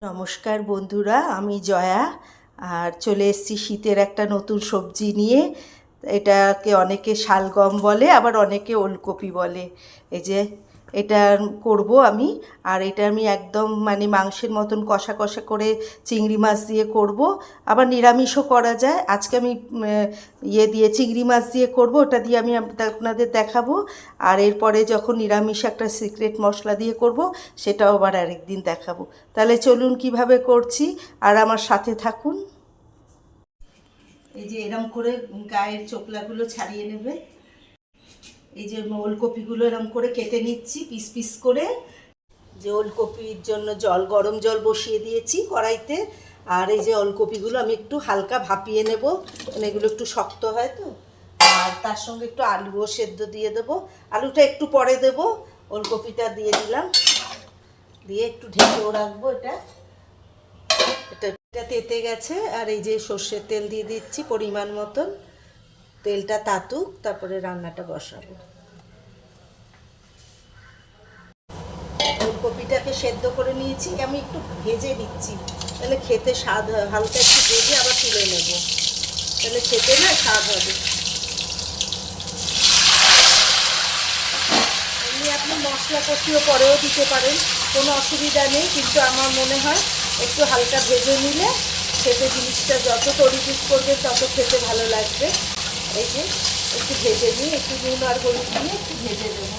নমস্কার বন্ধুরা, আমি জয়া। আর চলে এসেছি শীতের একটা নতুন সবজি নিয়ে। এটাকে অনেকে শালগম বলে, আবার অনেকে ওলকপি বলে। এই যে এটা করব আমি। আর এটা আমি একদম মানে মাংসের মতন কষা কষা করে চিংড়ি মাছ দিয়ে করব। আবার নিরামিষও করা যায়। আজকে আমি দিয়ে চিংড়ি মাছ দিয়ে করব, ওটা দিয়ে আমি আপনাদের দেখাবো। আর এরপরে যখন নিরামিষ একটা সিক্রেট মশলা দিয়ে করব, সেটাও আবার আরেকদিন দেখাবো। তাহলে চলুন কিভাবে করছি, আর আমার সাথে থাকুন। এই যে এরম করে গায়ের চোকলাগুলো ছাড়িয়ে নেবে। এই যে ওলকপিগুলো এরম করে কেটে নিচ্ছি পিস পিস করে। যে ওলকপির জন্য গরম জল বসিয়ে দিয়েছি কড়াইতে। আর এই যে ওলকপিগুলো আমি একটু হালকা ভাপিয়ে নেব, মানে এগুলো একটু শক্ত হয় তো। আর তার সঙ্গে একটু আলুও সেদ্ধ দিয়ে দেবো। আলুটা একটু পরে দেবো। ওলকপিটা দিয়ে দিলাম, দিয়ে একটু ঢেকেও রাখবো। এটা তেতে গেছে। আর এই যে সর্ষের তেল দিয়ে দিচ্ছি পরিমাণ মতন। তেলটা তাতুক, তারপরে রান্নাটা বসাবো। ফুলকপিটাকে সেদ্ধ করে নিয়েছি, আমি একটু ভেজে দিচ্ছি, তাহলে খেতে স্বাদ হয়। হালকা একটু ভেজে আবার তুলে নেব, তাহলে খেতে না স্বাদ হবে। এমনি আপনি মশলা কষিও পরেও দিতে পারেন, কোনো অসুবিধা নেই। কিন্তু আমার মনে হয় একটু হালকা ভেজে নিলে খেতে জিনিসটা যত তরিজুত করবে তত খেতে ভালো লাগবে। এই যে একটু ভেজে নিয়ে একটু নুন আর হলুদ দিয়ে একটু ভেজে দেবো।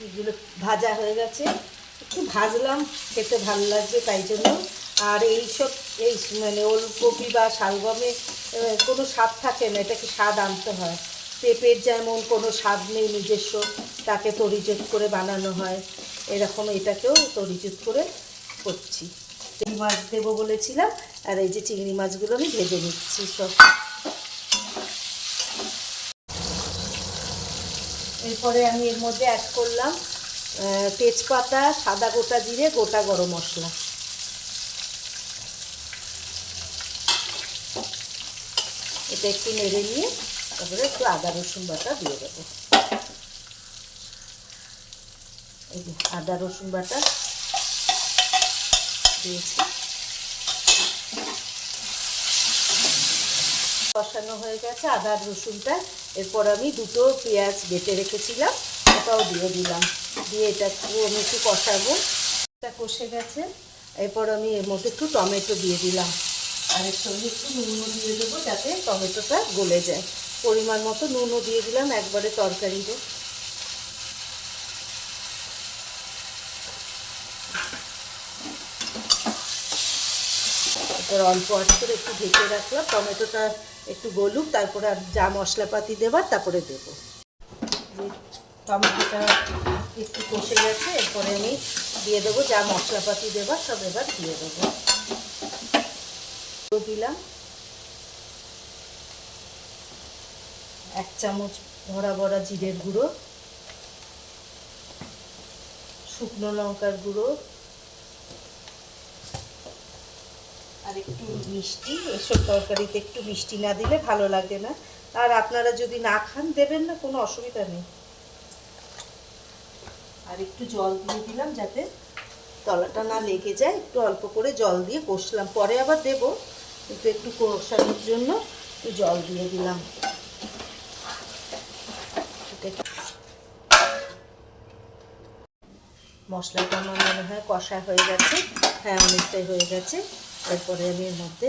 এগুলো ভাজা হয়ে গেছে, একটু ভাজলাম, খেতে ভালো লাগবে তাই জন্য। আর এইসব মানে ওলকপি বা শালগমে কোনো স্বাদ থাকে না, এটাকে স্বাদ আনতে হয়। পেঁপের যেমন কোনো স্বাদ নেই নিজস্ব, তাকে তরিজুত করে বানানো হয়, এরকম এটাকেও তরিজুত করে করছি। চিংড়ি মাছ দেবো বলেছিলাম, আর এই যে চিংড়ি মাছগুলো আমি ভেজে নিচ্ছি সব। এরপরে আমি এর মধ্যে অ্যাড করলাম তেজপাতা, সাদা গোটা জিরে, গোটা গরম মশলা। এটা একটু নেড়ে নিয়ে তারপরে একটু আদা রসুন বাটা দিয়ে দেবো। এই যে আদা রসুন বাটা দিয়েছি। কষানো হয়ে গেছে আদা রসুনটা। এরপর আমি দুটো পেঁয়াজ বেটে রেখেছিলাম, ওটাও দিয়ে দিলাম। দিয়ে এটা আমি একটু কষাবো। এটা কষে গেছে। এরপর আমি এর মধ্যে একটু টমেটো দিয়ে দিলাম, আর এর সঙ্গে একটু নুনও দিয়ে দেবো যাতে টমেটোটা গলে যায়। পরিমাণ মতো নুনও দিয়ে দিলাম একবারে তরকারিতে। এরপর অল্প আঁচ করে একটু ঢেকে রাখলাম, টমেটোটা একটু গলুক, তারপরে আর যা মশলাপাতি দেবার তারপরে দেবো। টমেটোটা একটু কষে গেছে, এরপরে আমি দিয়ে দেবো যা মশলাপাতি দেবার সব, এবার দিয়ে দেবো। দিলাম 1 চামচ ভরা ভরা জিরের গুঁড়ো, শুকনো লঙ্কার গুঁড়ো, আর একটু মিষ্টি। এসব তরকারিতে একটু মিষ্টি না দিলে ভালো লাগে না, আর আপনারা যদি না খান দেবেন না, কোনো অসুবিধা নেই। আর একটু জল দিয়ে দিলাম যাতে তলাটা না লেগে যায়। একটু অল্প করে জল দিয়ে কষলাম, পরে আবার দেবো, কিন্তু একটু কষানোর জন্য একটু জল দিয়ে দিলাম। মশলাটা আমার মনে হয় কষা হয়ে গেছে, হ্যাঁ অনেকটাই হয়ে গেছে। এরপরে আমি এর মধ্যে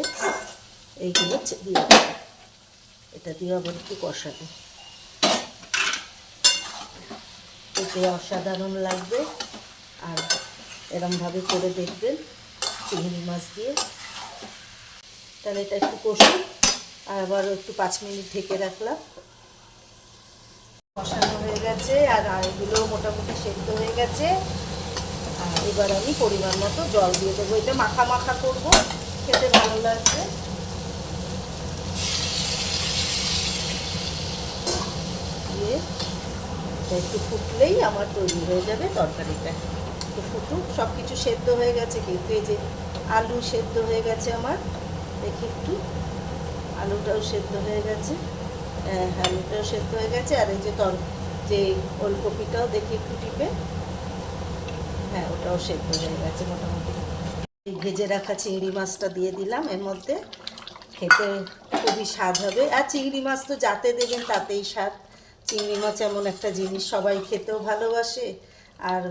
এইগুলো দিয়ে দেবো, এটা দিয়ে আবার একটু কষাবো। এতে অসাধারণ লাগবে। আর এরমভাবে করে দেখবেন চিংড়ি মাছ দিয়ে। তাহলে এটা একটু কষুন, আর আবার একটু 5 মিনিট ঢেকে রাখলাম। কষানো হয়ে গেছে আর এগুলো মোটামুটি সেদ্ধ হয়ে গেছে। আর এবার আমি পরিমাণ মতো জল দিয়ে দেবো। এটা মাখা মাখা করবো, খেতে ভালো লাগবে। দিয়ে একটু ফুটলেই আমার তৈরি হয়ে যাবে তরকারিটা। একটু ফুটুক, সব কিছু সেদ্ধ হয়ে গেছে, কিন্তু এই যে আলু সেদ্ধ হয়ে গেছে আমার। দেখি একটু আলুটাও সেদ্ধ হয়ে গেছে। হ্যাঁ, আলুটাও সেদ্ধ হয়ে গেছে। আর এই যে ওলকপিটাও দেখি একটু টিপে, হ্যাঁ ওটাও সেদ্ধ হয়ে গেছে মোটামুটি। এই ভেজে রাখা চিংড়ি মাছটা দিয়ে দিলাম এর মধ্যে। খেতে খুবই স্বাদ হবে। আর চিংড়ি মাছ তো যাতে দেবেন তাতেই স্বাদ। চিংড়ি মাছ এমন একটা জিনিস সবাই খেতেও ভালোবাসে, আর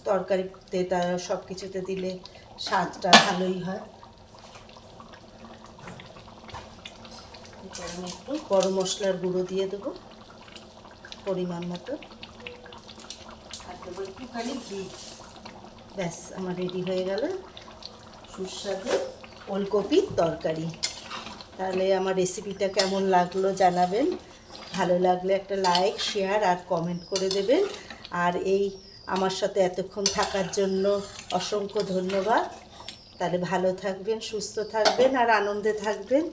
তরকারিতে তার সব কিছুতে দিলে স্বাদটা ভালোই হয়। আমি একটু গরম মশলার গুঁড়ো দিয়ে দেবো পরিমাণ মতো, আর দেবো একটুখানি ঘি। ব্যাস আমার রেডি হয়ে গেল সুস্বাদু ওলকপির তরকারি। তাহলে আমার রেসিপিটা কেমন লাগলো জানাবেন। ভালো লাগলে একটা লাইক, শেয়ার আর কমেন্ট করে দেবেন। আর এই আমার সাথে এতক্ষণ থাকার জন্য অসংখ্য ধন্যবাদ। তাহলে ভালো থাকবেন, সুস্থ থাকবেন আর আনন্দে থাকবেন।